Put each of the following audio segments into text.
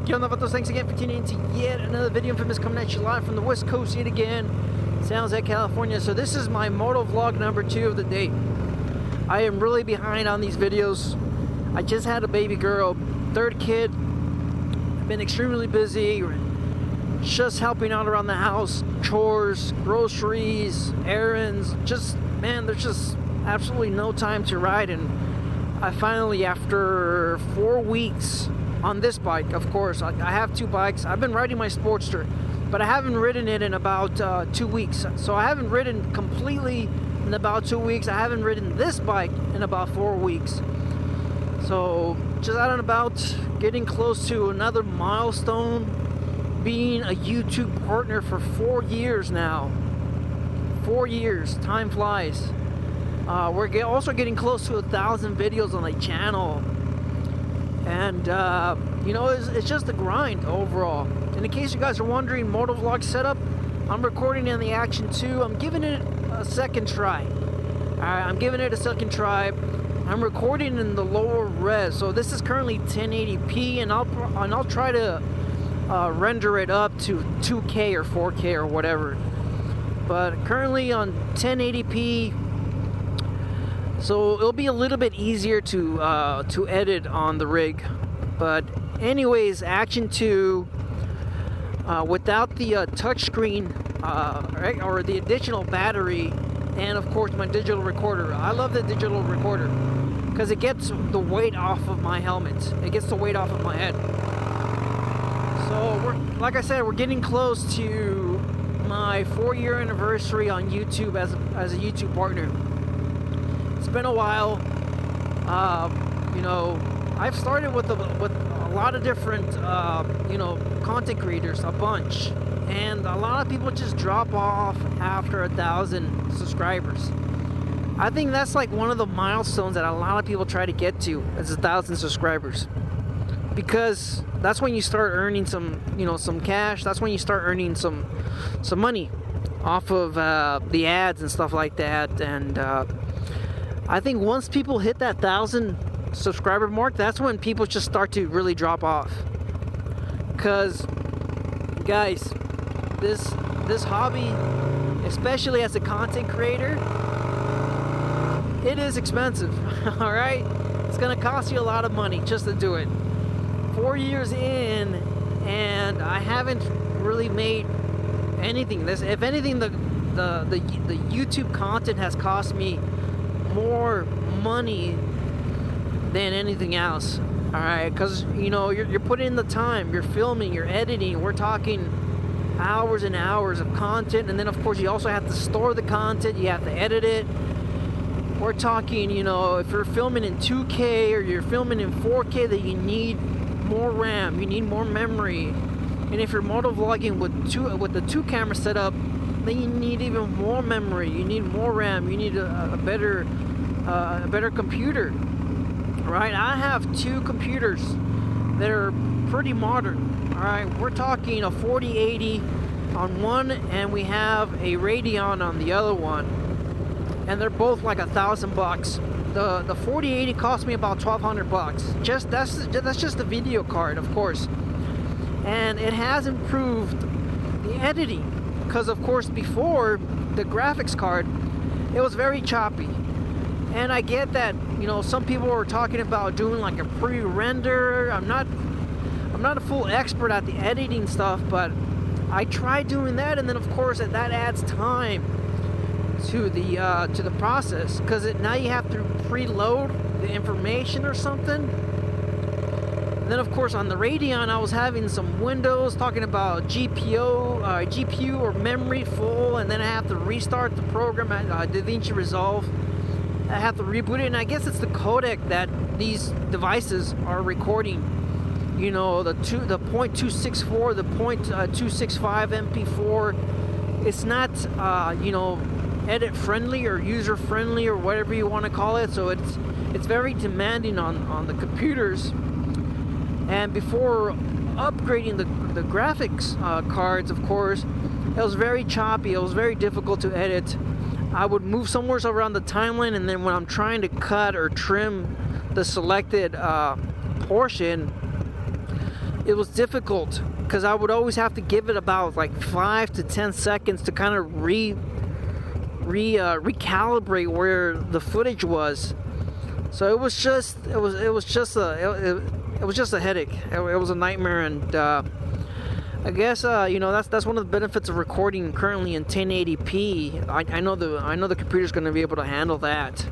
Yo, Novatos, thanks again for tuning in to yet another video. Infamous coming at you live from the West Coast yet again, San Jose, California. So this is my Motovlog number 2 of the day. I am really behind on these videos. I just had a baby girl, third kid. I've been extremely busy, just helping out around the house, chores, groceries, errands. Just, man, there's just absolutely no time to ride. And I finally, after 4 weeks on this bike, of course, I have 2 bikes. I've been riding my Sportster, but I haven't ridden it in about 2 weeks. So I haven't ridden completely in about 2 weeks. I haven't ridden this bike in about 4 weeks. So just out and about, getting close to another milestone, being a YouTube partner for 4 years now. 4 years, time flies. We're also getting close to 1,000 videos on the channel. And, you know, it's just a grind overall. And in case you guys are wondering, Motovlog Setup, I'm recording in the Action 2. I'm giving it a second try. Alright, I'm giving it a second try. I'm recording in the lower res. So this is currently 1080p, and I'll try to render it up to 2K or 4K or whatever. But currently on 1080p. So it'll be a little bit easier to edit on the rig. But anyways, Action 2, without the touchscreen or the additional battery, and of course my digital recorder. I love the digital recorder because it gets the weight off of my helmet. It gets the weight off of my head. So like I said, we're getting close to my 4-year anniversary on YouTube as a YouTube partner. It's been a while. You know, I've started with a lot of different you know, content creators, a bunch, and a lot of people just drop off after 1,000 subscribers. I think that's like one of the milestones that a lot of people try to get to, is 1,000 subscribers, because that's when you start earning some, you know, some cash. That's when you start earning some money off of the ads and stuff like that. And I think once people hit that 1,000 subscriber mark, that's when people just start to really drop off. Because, guys, this hobby, especially as a content creator, it is expensive. All right, it's gonna cost you a lot of money just to do it. 4 years in, and I haven't really made anything. If anything, the YouTube content has cost me more money than anything else. All right, because you know, you're putting in the time, you're filming, you're editing. We're talking hours and hours of content, and then of course you also have to store the content, you have to edit it. We're talking, you know, if you're filming in 2K or you're filming in 4K, that you need more RAM, you need more memory. And if you're motovlogging with the 2 camera setup, then you need even more memory, you need more RAM, you need a better computer. Right, I have 2 computers that are pretty modern. All right, we're talking a 4080 on one, and we have a Radeon on the other one, and they're both like $1,000. The 4080 cost me about $1,200. That's just the video card, of course, and it has improved the editing, because of course before, the graphics card, it was very choppy. And I get that, you know, some people are talking about doing like a pre-render. I'm not a full expert at the editing stuff, but I tried doing that, and then of course that adds time to the process, because now you have to preload the information or something. And then of course on the Radeon, I was having some windows talking about GPU or memory full, and then I have to restart the program at DaVinci Resolve. I have to reboot it, and I guess it's the codec that these devices are recording. You know, the .264, the .265 MP4. It's not, you know, edit friendly or user friendly or whatever you want to call it. So it's very demanding on the computers. And before upgrading the graphics cards, of course, it was very choppy. It was very difficult to edit. I would move somewhere around the timeline, and then when I'm trying to cut or trim the selected portion, it was difficult because I would always have to give it about like 5 to 10 seconds to kind of recalibrate where the footage was. So it was just a headache. It was a nightmare, and I guess that's one of the benefits of recording currently in 1080p. I know the computer's going to be able to handle that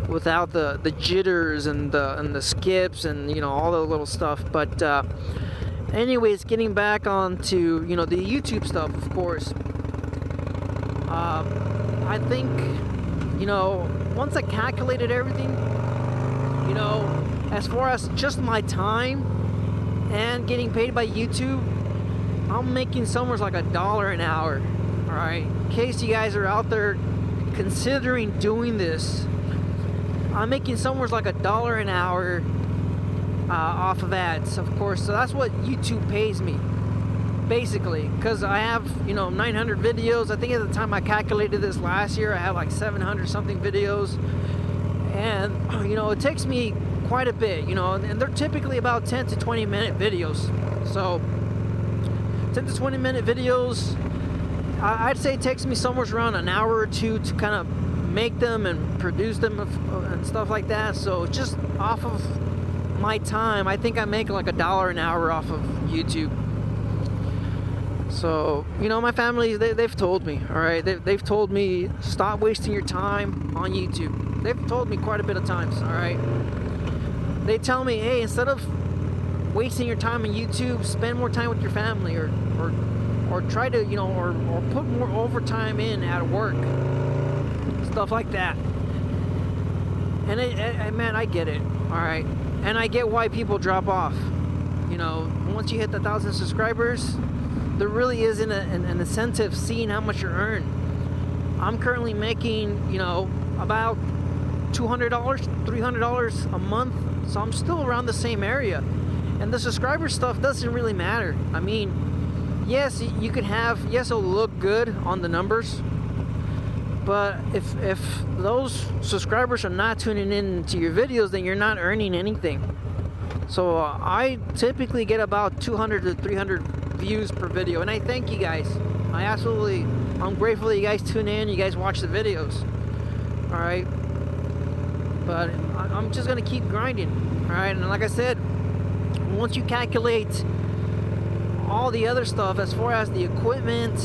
without the jitters and the skips and all the little stuff. But anyways, getting back onto the YouTube stuff, of course. I think once I calculated everything, as far as just my time and getting paid by YouTube, I'm making somewhere like $1 an hour. All right, in case you guys are out there considering doing this, I'm making somewhere like $1 an hour off of ads, of course. So that's what YouTube pays me, basically, because I have 900 videos. I think at the time I calculated this last year, I had like 700 something videos, and it takes me quite a bit, and they're typically about 10 to 20 minute videos. So 10 to 20 minute videos, I'd say it takes me somewhere around an hour or two to kind of make them and produce them and stuff like that. So just off of my time, I think I make like $1 an hour off of YouTube. So my family, they've told me, all right, they've told me, stop wasting your time on YouTube. They've told me quite a bit of times, all right. They tell me, hey, instead of wasting your time on YouTube, spend more time with your family, or try to or put more overtime in at work, stuff like that. And man, I get it, all right, and I get why people drop off. Once you hit the 1,000 subscribers, there really isn't an incentive seeing how much you earn. I'm currently making about $200, $300 a month, so I'm still around the same area. And the subscriber stuff doesn't really matter. I mean, yes, you could it'll look good on the numbers, but if those subscribers are not tuning in to your videos, then you're not earning anything. So I typically get about 200 to 300 views per video, and I thank you guys. I'm grateful that you guys tune in, you guys watch the videos. All right, but I'm just gonna keep grinding. All right, and like I said, once you calculate all the other stuff as far as the equipment,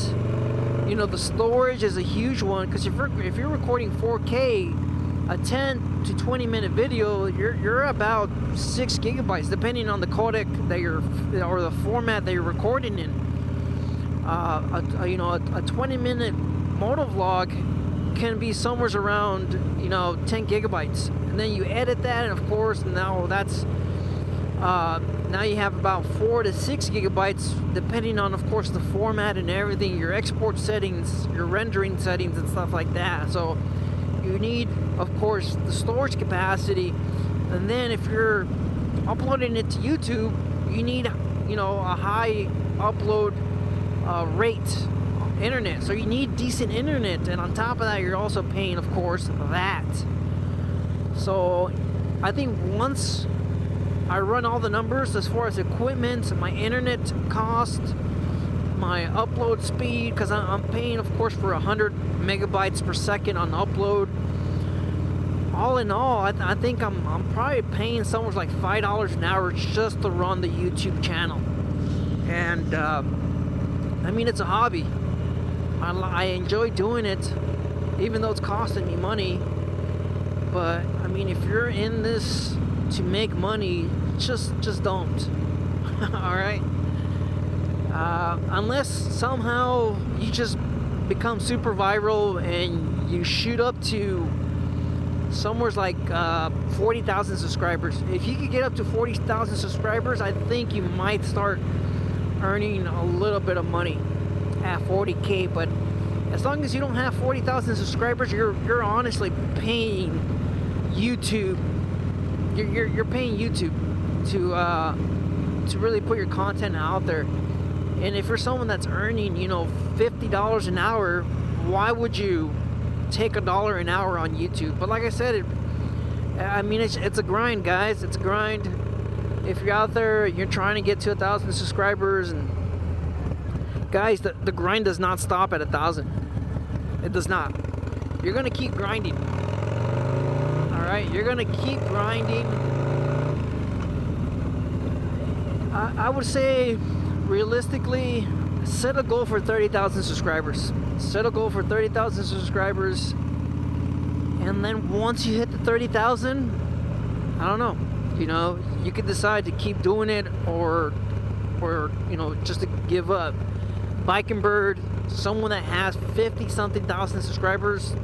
the storage is a huge one, because if you're recording 4K, a 10 to 20 minute video, you're about 6 gigabytes, depending on the codec or the format that you're recording in. A 20 minute motovlog can be somewhere around 10 gigabytes, and then you edit that, and of course now you have about 4 to 6 gigabytes, depending on, of course, the format and everything, your export settings, your rendering settings, and stuff like that. So you need, of course, the storage capacity, and then if you're uploading it to YouTube, you need a high upload rate internet. So you need decent internet, and on top of that, you're also paying, of course, that. So I think once I run all the numbers as far as equipment, my internet cost, my upload speed, because I'm paying, of course, for 100 megabytes per second on upload. All in all, I think I'm probably paying somewhere like $5 an hour just to run the YouTube channel. And I mean, it's a hobby. I enjoy doing it, even though it's costing me money. But I mean, if you're in this to make money, just don't. All right. Unless somehow you just become super viral and you shoot up to somewhere like 40,000 subscribers. If you could get up to 40,000 subscribers, I think you might start earning a little bit of money at 40K. But as long as you don't have 40,000 subscribers, you're honestly paying YouTube. You're paying YouTube to really put your content out there. And if you're someone that's earning, $50 an hour, why would you take $1 an hour on YouTube? But like I said, it's a grind, guys. It's a grind. if you're out there, you're trying to get to 1,000 subscribers, and guys, the grind does not stop at 1,000. It does not. You're gonna keep grinding. All right, you're gonna keep grinding. I would say, realistically, set a goal for 30,000 subscribers. Set a goal for 30,000 subscribers, and then once you hit the 30,000, I don't know. You know, you could decide to keep doing it, or you know, just to give up. Biking Bird, someone that has 50-something thousand subscribers,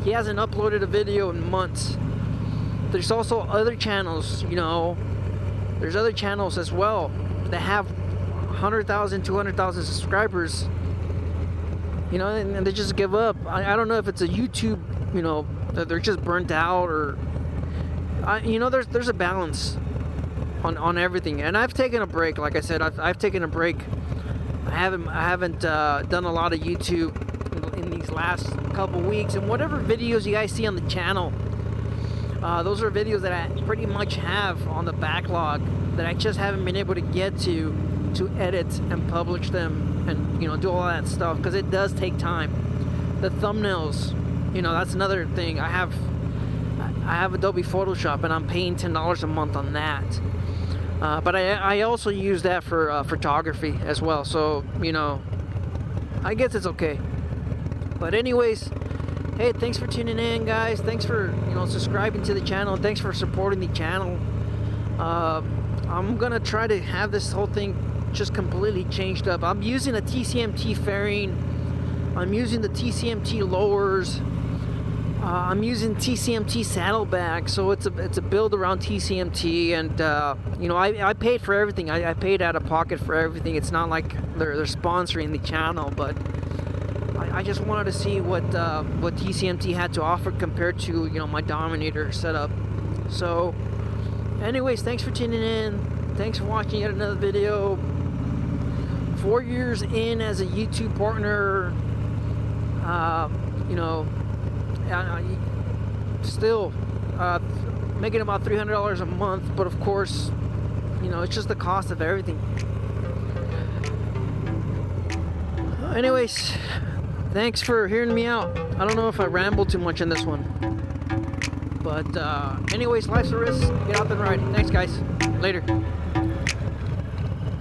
he hasn't uploaded a video in months. There's also other channels, you know, there's other channels as well that have 100,000, 200,000 subscribers, you know, and they just give up. I don't know if it's a YouTube, you know, that they're just burnt out, or you know, there's a balance on everything. And I've taken a break. Like I said, I've taken a break. I haven't done a lot of YouTube in these last couple weeks, and whatever videos you guys see on the channel, those are videos that I pretty much have on the backlog that I just haven't been able to get to edit and publish them, and you know, do all that stuff, because it does take time. The thumbnails, you know, that's another thing. I have Adobe Photoshop, and I'm paying $10 a month on that. But I also use that for photography as well. So, you know, I guess it's okay. But anyways, hey, thanks for tuning in, guys. Thanks for, you know, subscribing to the channel. Thanks for supporting the channel. I'm gonna try to have this whole thing just completely changed up. I'm using a TCMT fairing. I'm using the TCMT lowers. I'm using TCMT saddlebags, so it's a build around TCMT, and you know, I paid for everything. I paid out of pocket for everything. It's not like they're sponsoring the channel, but I just wanted to see what TCMT had to offer compared to, you know, my Dominator setup. So, anyways, thanks for tuning in. Thanks for watching yet another video. 4 years in as a YouTube partner, you know, still making about $300 a month, but of course, you know, it's just the cost of everything. Anyways, thanks for hearing me out. I don't know if I rambled too much in this one, but anyways, life's a risk. Get out there and ride. Thanks, guys. Later.